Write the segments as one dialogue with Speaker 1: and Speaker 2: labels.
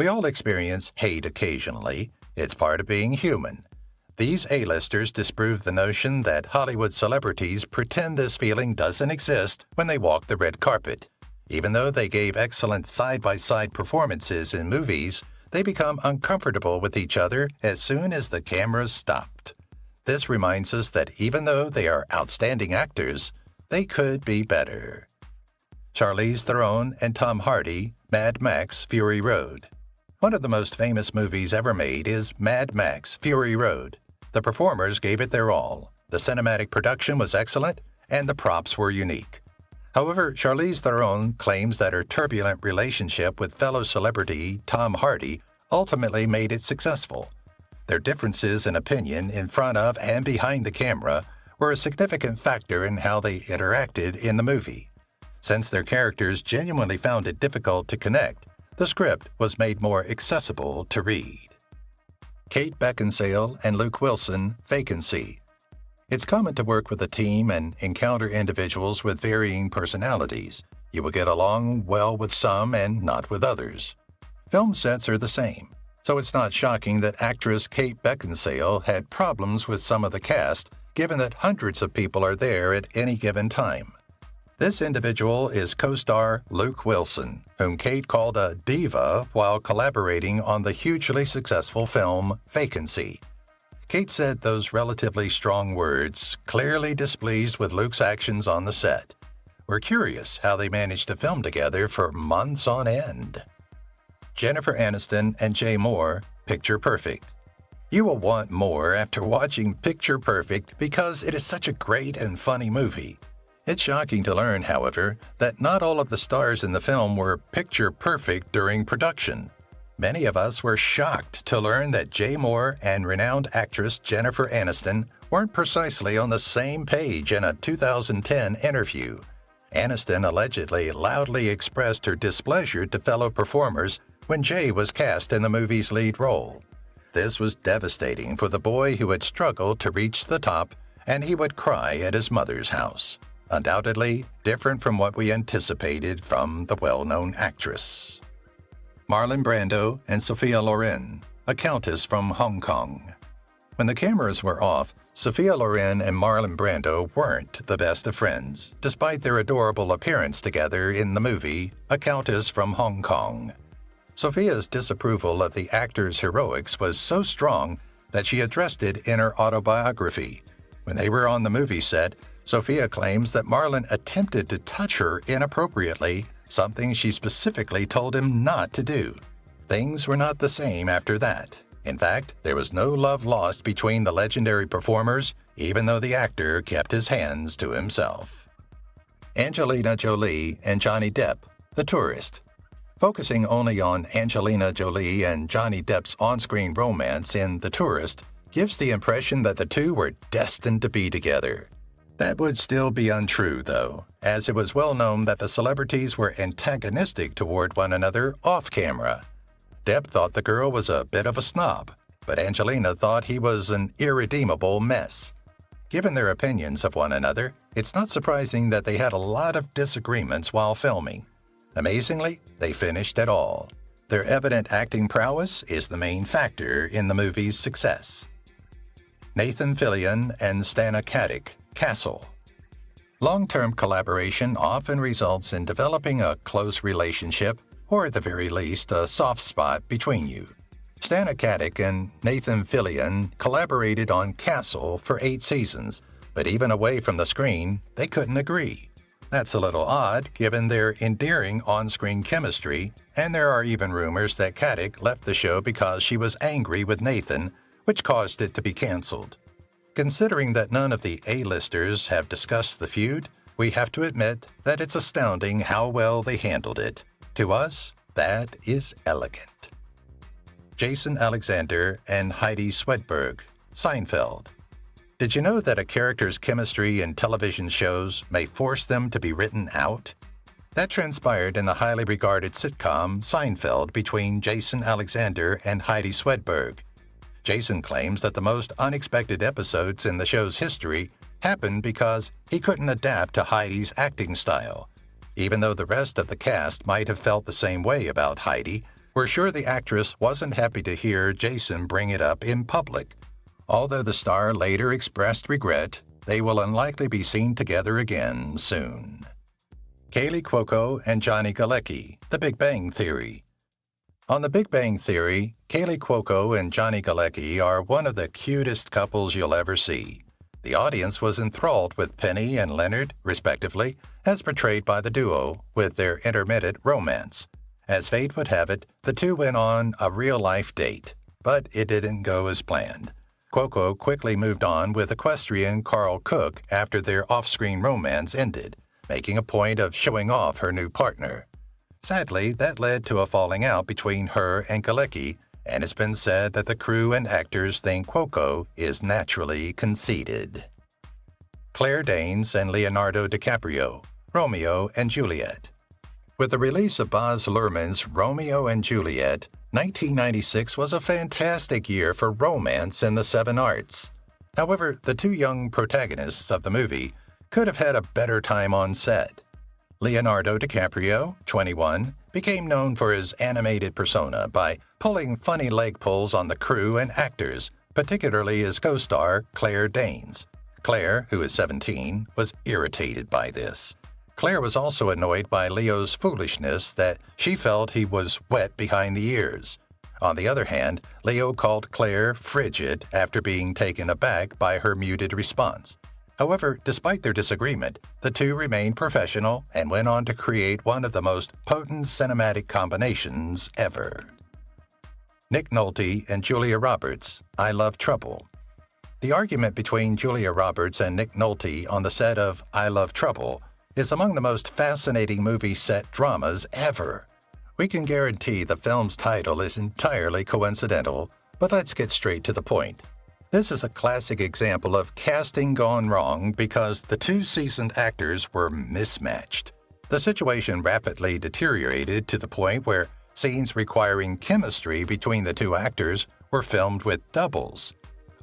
Speaker 1: We all experience hate occasionally. It's part of being human. These A-listers disprove the notion that Hollywood celebrities pretend this feeling doesn't exist when they walk the red carpet. Even though they gave excellent side-by-side performances in movies, they become uncomfortable with each other as soon as the cameras stopped. This reminds us that even though they are outstanding actors, they could be better. Charlize Theron and Tom Hardy, Mad Max: Fury Road. One of the most famous movies ever made is Mad Max: Fury Road. The performers gave it their all. The cinematic production was excellent, and the props were unique. However, Charlize Theron claims that her turbulent relationship with fellow celebrity Tom Hardy ultimately made it successful. Their differences in opinion in front of and behind the camera were a significant factor in how they interacted in the movie. Since their characters genuinely found it difficult to connect, the script was made more accessible to read. Kate Beckinsale and Luke Wilson, Vacancy. It's common to work with a team and encounter individuals with varying personalities. You will get along well with some and not with others. Film sets are the same, so it's not shocking that actress Kate Beckinsale had problems with some of the cast, given that hundreds of people are there at any given time. This individual is co-star Luke Wilson, whom Kate called a diva while collaborating on the hugely successful film Vacancy. Kate said those relatively strong words, clearly displeased with Luke's actions on the set. We're curious how they managed to film together for months on end. Jennifer Aniston and J Mo, Picture Perfect. You will want more after watching Picture Perfect because it is such a great and funny movie. It's shocking to learn, however, that not all of the stars in the film were picture perfect during production. Many of us were shocked to learn that J Mo and renowned actress Jennifer Aniston weren't precisely on the same page in a 2010 interview. Aniston allegedly loudly expressed her displeasure to fellow performers when Jay was cast in the movie's lead role. This was devastating for the boy who had struggled to reach the top, and he would cry at his mother's house. Undoubtedly different from what we anticipated from the well-known actress. Marlon Brando and Sophia Loren, a countess from Hong Kong. When the cameras were off, Sophia Loren and Marlon Brando weren't the best of friends, despite their adorable appearance together in the movie A Countess from Hong Kong. Sophia's disapproval of the actor's heroics was so strong that she addressed it in her autobiography. When they were on the movie set, Sophia claims that Marlon attempted to touch her inappropriately, something she specifically told him not to do. Things were not the same after that. In fact, there was no love lost between the legendary performers, even though the actor kept his hands to himself. Angelina Jolie and Johnny Depp, The Tourist. Focusing only on Angelina Jolie and Johnny Depp's on-screen romance in The Tourist gives the impression that the two were destined to be together. That would still be untrue, though, as it was well known that the celebrities were antagonistic toward one another off-camera. Depp thought the girl was a bit of a snob, but Angelina thought he was an irredeemable mess. Given their opinions of one another, it's not surprising that they had a lot of disagreements while filming. Amazingly, they finished it all. Their evident acting prowess is the main factor in the movie's success. Nathan Fillion and Stana Katic, Castle. Long-term collaboration often results in developing a close relationship, or at the very least, a soft spot between you. Stana Katic and Nathan Fillion collaborated on Castle for 8 seasons, but even away from the screen, they couldn't agree. That's a little odd, given their endearing on-screen chemistry, and there are even rumors that Katic left the show because she was angry with Nathan, which caused it to be canceled. Considering that none of the A-listers have discussed the feud, we have to admit that it's astounding how well they handled it. To us, that is elegant. Jason Alexander and Heidi Swedberg, Seinfeld. Did you know that a character's chemistry in television shows may force them to be written out? That transpired in the highly regarded sitcom Seinfeld between Jason Alexander and Heidi Swedberg. Jason claims that the most unexpected episodes in the show's history happened because he couldn't adapt to Heidi's acting style. Even though the rest of the cast might have felt the same way about Heidi, We're sure the actress wasn't happy to hear Jason bring it up in public. Although the star later expressed regret, they will unlikely be seen together again soon. Kaley Cuoco and Johnny Galecki, The Big Bang Theory. On The Big Bang Theory, Kaley Cuoco and Johnny Galecki are one of the cutest couples you'll ever see. The audience was enthralled with Penny and Leonard, respectively, as portrayed by the duo, with their intermittent romance. As fate would have it, the two went on a real-life date, but it didn't go as planned. Cuoco quickly moved on with equestrian Carl Cook after their off-screen romance ended, making a point of showing off her new partner. Sadly, that led to a falling out between her and Galecki, and it's been said that the crew and actors think Cuoco is naturally conceited. Claire Danes and Leonardo DiCaprio, Romeo and Juliet. With the release of Baz Luhrmann's Romeo and Juliet, 1996 was a fantastic year for romance in the seven arts. However, the two young protagonists of the movie could have had a better time on set. Leonardo DiCaprio, 21, became known for his animated persona by pulling funny leg pulls on the crew and actors, particularly his co-star Claire Danes. Claire, who is 17, was irritated by this. Claire was also annoyed by Leo's foolishness that she felt he was wet behind the ears. On the other hand, Leo called Claire frigid after being taken aback by her muted response. However, despite their disagreement, the two remained professional and went on to create one of the most potent cinematic combinations ever. Nick Nolte and Julia Roberts, I Love Trouble. The argument between Julia Roberts and Nick Nolte on the set of I Love Trouble is among the most fascinating movie set dramas ever. We can guarantee the film's title is entirely coincidental, but let's get straight to the point. This is a classic example of casting gone wrong because the two seasoned actors were mismatched. The situation rapidly deteriorated to the point where scenes requiring chemistry between the two actors were filmed with doubles.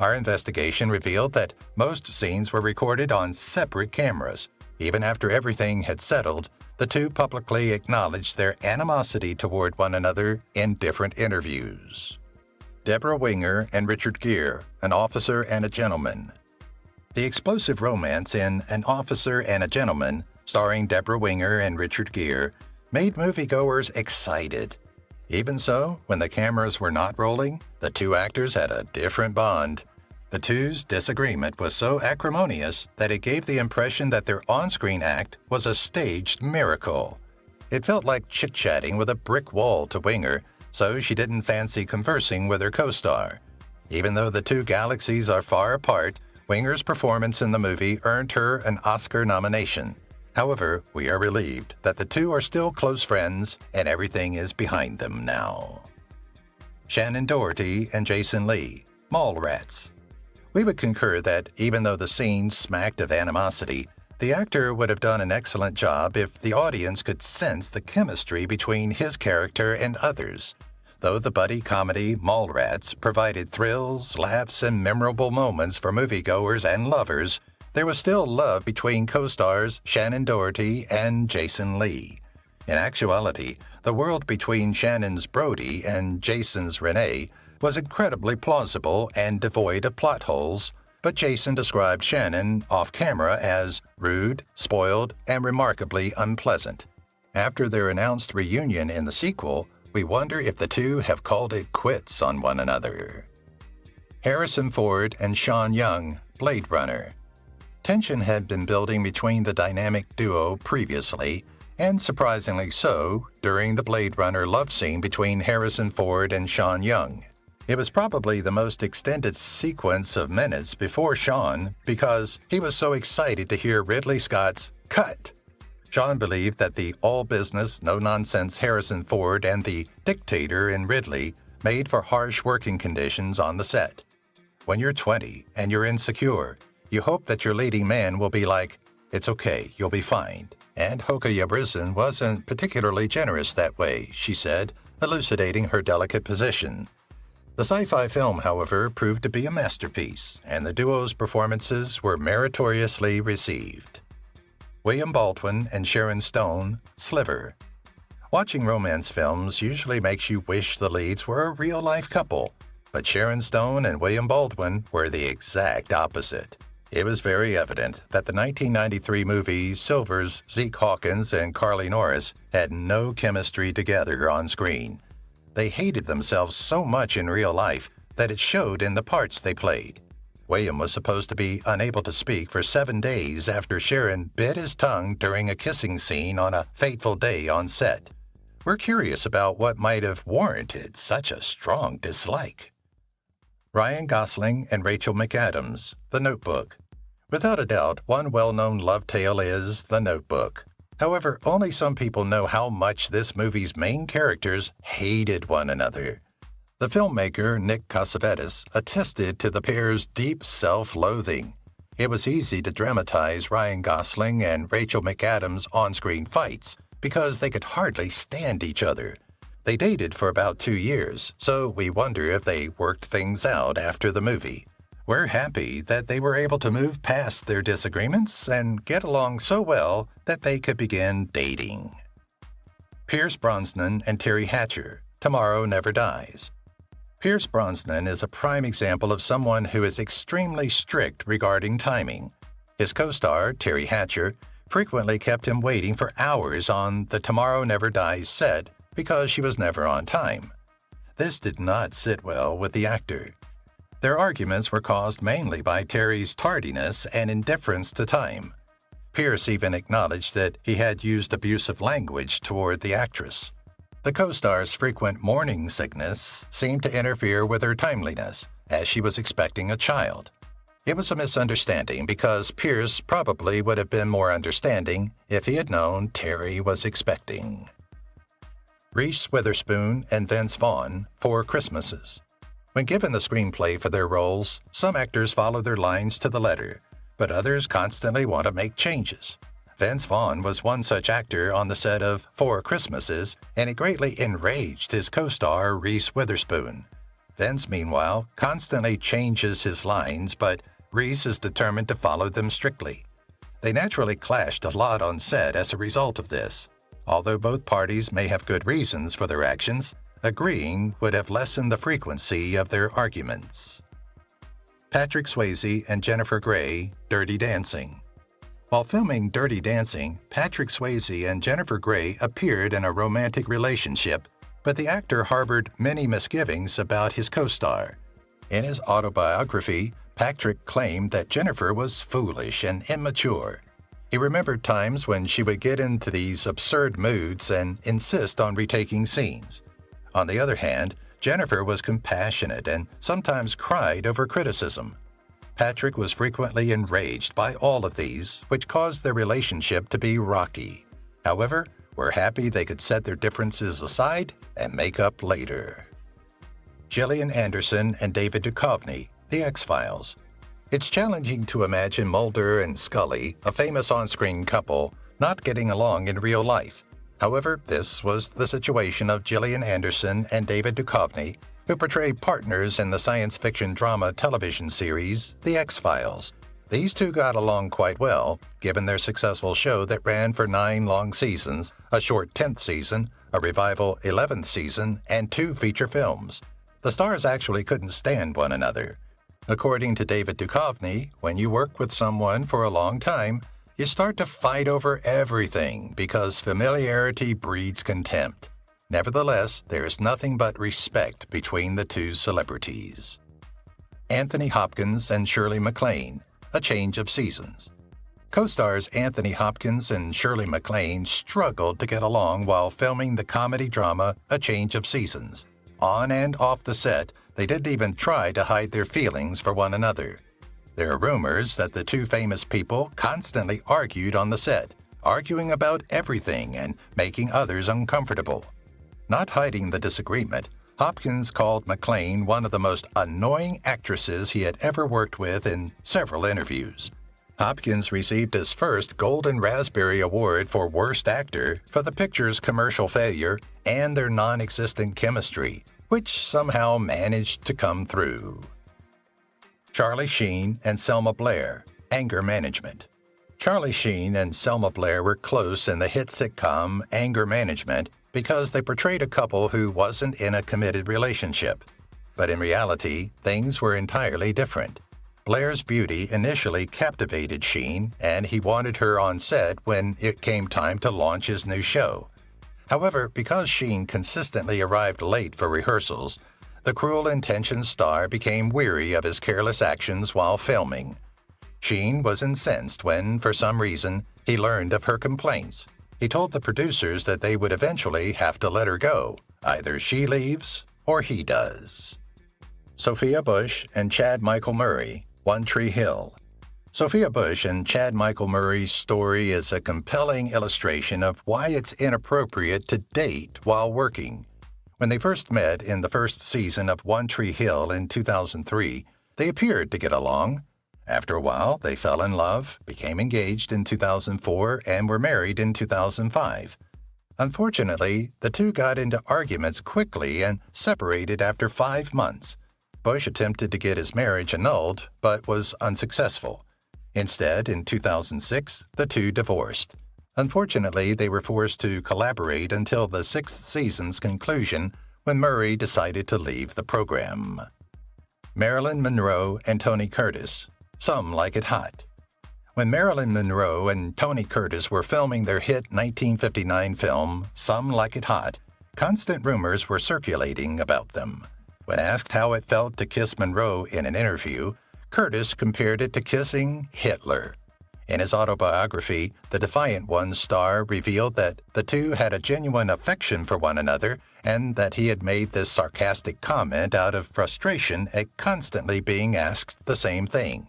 Speaker 1: Our investigation revealed that most scenes were recorded on separate cameras. Even after everything had settled, the two publicly acknowledged their animosity toward one another in different interviews. Deborah Winger and Richard Gere, An Officer and a Gentleman. The explosive romance in An Officer and a Gentleman, starring Deborah Winger and Richard Gere, made moviegoers excited. Even so, when the cameras were not rolling, the two actors had a different bond. The two's disagreement was so acrimonious that it gave the impression that their on-screen act was a staged miracle. It felt like chit-chatting with a brick wall to Winger, so she didn't fancy conversing with her co-star. Even though the two galaxies are far apart, Winger's performance in the movie earned her an Oscar nomination. However, we are relieved that the two are still close friends and everything is behind them now. Shannon Doherty and Jason Lee, Mallrats. We would concur that even though the scene smacked of animosity, the actor would have done an excellent job if the audience could sense the chemistry between his character and others. Though the buddy comedy Mallrats provided thrills, laughs, and memorable moments for moviegoers and lovers, there was still love between co-stars Shannon Doherty and Jason Lee. In actuality, the world between Shannon's Brody and Jason's Renee was incredibly plausible and devoid of plot holes, but Jason described Shannon off-camera as rude, spoiled, and remarkably unpleasant. After their announced reunion in the sequel, we wonder if the two have called it quits on one another. Harrison Ford and Sean Young, Blade Runner. Tension had been building between the dynamic duo previously, and surprisingly so, during the Blade Runner love scene between Harrison Ford and Sean Young. It was probably the most extended sequence of minutes before Sean because he was so excited to hear Ridley Scott's "cut." Sean believed that the all-business, no-nonsense Harrison Ford and the dictator in Ridley made for harsh working conditions on the set. When you're 20 and you're insecure, you hope that your leading man will be like, "It's okay, you'll be fine." And Hoka Yabrison wasn't particularly generous that way, she said, elucidating her delicate position. The sci-fi film, however, proved to be a masterpiece, and the duo's performances were meritoriously received. William Baldwin and Sharon Stone, Sliver. Watching romance films usually makes you wish the leads were a real-life couple, but Sharon Stone and William Baldwin were the exact opposite. It was very evident that the 1993 movie Silver's Zeke Hawkins and Carly Norris had no chemistry together on screen. They hated themselves so much in real life that it showed in the parts they played. William was supposed to be unable to speak for 7 days after Sharon bit his tongue during a kissing scene on a fateful day on set. We're curious about what might have warranted such a strong dislike. Ryan Gosling and Rachel McAdams, The Notebook. Without a doubt, one well-known love tale is The Notebook. However, only some people know how much this movie's main characters hated one another. The filmmaker, Nick Cassavetes, attested to the pair's deep self-loathing. It was easy to dramatize Ryan Gosling and Rachel McAdams' on-screen fights because they could hardly stand each other. They dated for about 2 years, so we wonder if they worked things out after the movie. We're happy that they were able to move past their disagreements and get along so well that they could begin dating. Pierce Brosnan and Terry Hatcher, Tomorrow Never Dies. Pierce Brosnan is a prime example of someone who is extremely strict regarding timing. His co-star, Terry Hatcher, frequently kept him waiting for hours on the Tomorrow Never Dies set because she was never on time. This did not sit well with the actor. Their arguments were caused mainly by Terry's tardiness and indifference to time. Pierce even acknowledged that he had used abusive language toward the actress. The co-star's frequent morning sickness seemed to interfere with her timeliness, as she was expecting a child. It was a misunderstanding because Pierce probably would have been more understanding if he had known Terry was expecting. Reese Witherspoon and Vince Vaughn, Four Christmases. When given the screenplay for their roles, some actors follow their lines to the letter, but others constantly want to make changes. Vince Vaughn was one such actor on the set of Four Christmases, and it greatly enraged his co-star Reese Witherspoon. Vince, meanwhile, constantly changes his lines, but Reese is determined to follow them strictly. They naturally clashed a lot on set as a result of this. Although both parties may have good reasons for their actions, agreeing would have lessened the frequency of their arguments. Patrick Swayze and Jennifer Grey, Dirty Dancing. While filming Dirty Dancing, Patrick Swayze and Jennifer Grey appeared in a romantic relationship, but the actor harbored many misgivings about his co-star. In his autobiography, Patrick claimed that Jennifer was foolish and immature. He remembered times when she would get into these absurd moods and insist on retaking scenes. On the other hand, Jennifer was compassionate and sometimes cried over criticism. Patrick was frequently enraged by all of these, which caused their relationship to be rocky. However, we're happy they could set their differences aside and make up later. Gillian Anderson and David Duchovny, The X-Files. It's challenging to imagine Mulder and Scully, a famous on-screen couple, not getting along in real life. However, this was the situation of Gillian Anderson and David Duchovny, who portray partners in the science fiction drama television series The X-Files. These two got along quite well, given their successful show that ran for 9 long seasons, a short 10th season, a revival 11th season, and 2 feature films. The stars actually couldn't stand one another. According to David Duchovny, when you work with someone for a long time, you start to fight over everything because familiarity breeds contempt. Nevertheless, there is nothing but respect between the two celebrities. Anthony Hopkins and Shirley MacLaine, A Change of Seasons. Co-stars Anthony Hopkins and Shirley MacLaine struggled to get along while filming the comedy drama A Change of Seasons. On and off the set, they didn't even try to hide their feelings for one another. There are rumors that the two famous people constantly argued on the set, arguing about everything and making others uncomfortable. Not hiding the disagreement, Hopkins called MacLaine one of the most annoying actresses he had ever worked with in several interviews. Hopkins received his first Golden Raspberry Award for Worst Actor for the picture's commercial failure and their non-existent chemistry, which somehow managed to come through. Charlie Sheen and Selma Blair, Anger Management. Charlie Sheen and Selma Blair were close in the hit sitcom Anger Management, because they portrayed a couple who wasn't in a committed relationship. But in reality, things were entirely different. Blair's beauty initially captivated Sheen, and he wanted her on set when it came time to launch his new show. However, because Sheen consistently arrived late for rehearsals, the cruel-intentioned star became weary of his careless actions while filming. Sheen was incensed when, for some reason, he learned of her complaints. He told the producers that they would eventually have to let her go. Either she leaves or he does. Sophia Bush and Chad Michael Murray, One Tree Hill. Sophia Bush and Chad Michael Murray's story is a compelling illustration of why it's inappropriate to date while working. When they first met in the first season of One Tree Hill in 2003, they appeared to get along. After a while, they fell in love, became engaged in 2004, and were married in 2005. Unfortunately, the two got into arguments quickly and separated after 5 months. Bush attempted to get his marriage annulled, but was unsuccessful. Instead, in 2006, the two divorced. Unfortunately, they were forced to collaborate until the 6th season's conclusion, when Murray decided to leave the program. Marilyn Monroe and Tony Curtis. Some Like It Hot. When Marilyn Monroe and Tony Curtis were filming their hit 1959 film, Some Like It Hot, constant rumors were circulating about them. When asked how it felt to kiss Monroe in an interview, Curtis compared it to kissing Hitler. In his autobiography, The Defiant One's star revealed that the two had a genuine affection for one another and that he had made this sarcastic comment out of frustration at constantly being asked the same thing.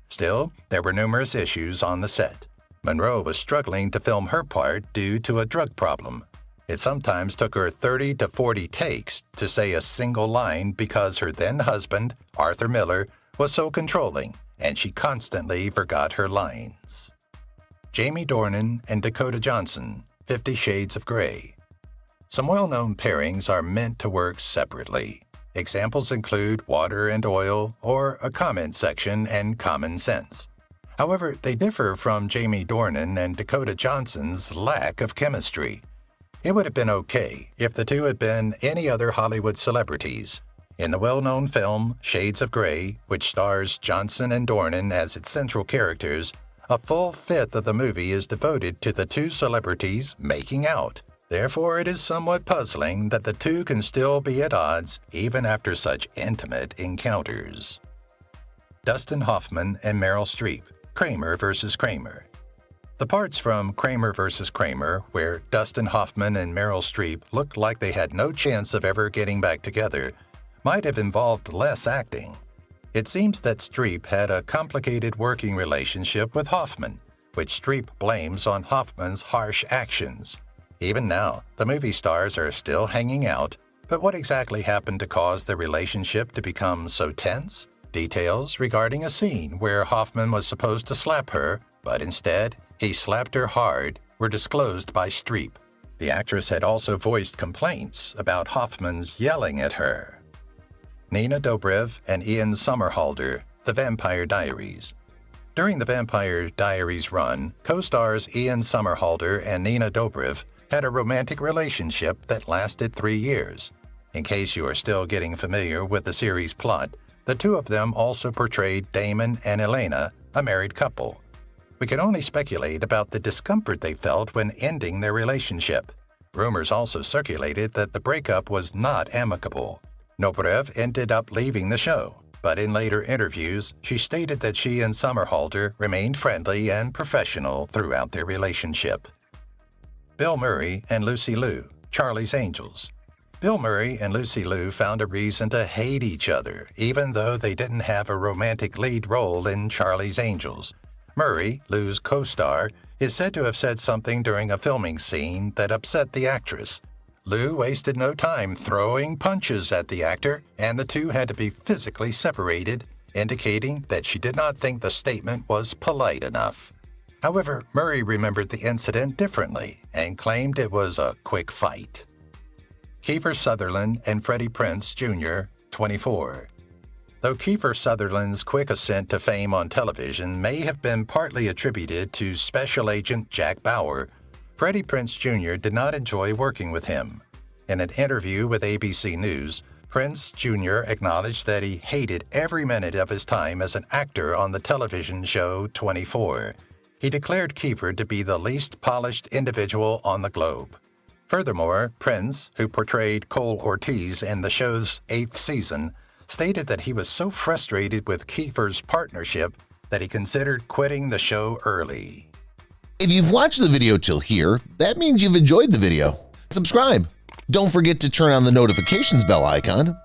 Speaker 1: Still, there were numerous issues on the set. Monroe was struggling to film her part due to a drug problem. It sometimes took her 30 to 40 takes to say a single line because her then-husband, Arthur Miller, was so controlling, and she constantly forgot her lines. Jamie Dornan and Dakota Johnson, 50 Shades of Grey. Some well-known pairings are meant to work separately. Examples include Water and Oil, or A Comment Section and Common Sense. However, they differ from Jamie Dornan and Dakota Johnson's lack of chemistry. It would have been okay if the two had been any other Hollywood celebrities. In the well-known film Shades of Grey, which stars Johnson and Dornan as its central characters, a full fifth of the movie is devoted to the two celebrities making out. Therefore, it is somewhat puzzling that the two can still be at odds even after such intimate encounters. Dustin Hoffman and Meryl Streep, Kramer vs. Kramer. The parts from Kramer vs. Kramer, where Dustin Hoffman and Meryl Streep looked like they had no chance of ever getting back together, might have involved less acting. It seems that Streep had a complicated working relationship with Hoffman, which Streep blames on Hoffman's harsh actions. Even now, the movie stars are still hanging out, but what exactly happened to cause the relationship to become so tense? Details regarding a scene where Hoffman was supposed to slap her, but instead, he slapped her hard, were disclosed by Streep. The actress had also voiced complaints about Hoffman's yelling at her. Nina Dobrev and Ian Somerhalder, The Vampire Diaries. During the Vampire Diaries run, co-stars Ian Somerhalder and Nina Dobrev had a romantic relationship that lasted 3 years. In case you are still getting familiar with the series plot, the two of them also portrayed Damon and Elena, a married couple. We can only speculate about the discomfort they felt when ending their relationship. Rumors also circulated that the breakup was not amicable. Dobrev ended up leaving the show, but in later interviews, she stated that she and Somerhalder remained friendly and professional throughout their relationship. Bill Murray and Lucy Liu, Charlie's Angels. Bill Murray and Lucy Liu found a reason to hate each other, even though they didn't have a romantic lead role in Charlie's Angels. Murray, Liu's co-star, is said to have said something during a filming scene that upset the actress. Liu wasted no time throwing punches at the actor, and the two had to be physically separated, indicating that she did not think the statement was polite enough. However, Murray remembered the incident differently and claimed it was a quick fight. Kiefer Sutherland and Freddie Prinze Jr., 24. Though Kiefer Sutherland's quick ascent to fame on television may have been partly attributed to Special Agent Jack Bauer, Freddie Prince Jr. did not enjoy working with him. In an interview with ABC News, Prince Jr. acknowledged that he hated every minute of his time as an actor on the television show 24. He declared Kiefer to be the least polished individual on the globe. Furthermore, Prince, who portrayed Cole Ortiz in the show's 8th season, stated that he was so frustrated with Kiefer's partnership that he considered quitting the show early.
Speaker 2: If you've watched the video till here, that means you've enjoyed the video. Subscribe. Don't forget to turn on the notifications bell icon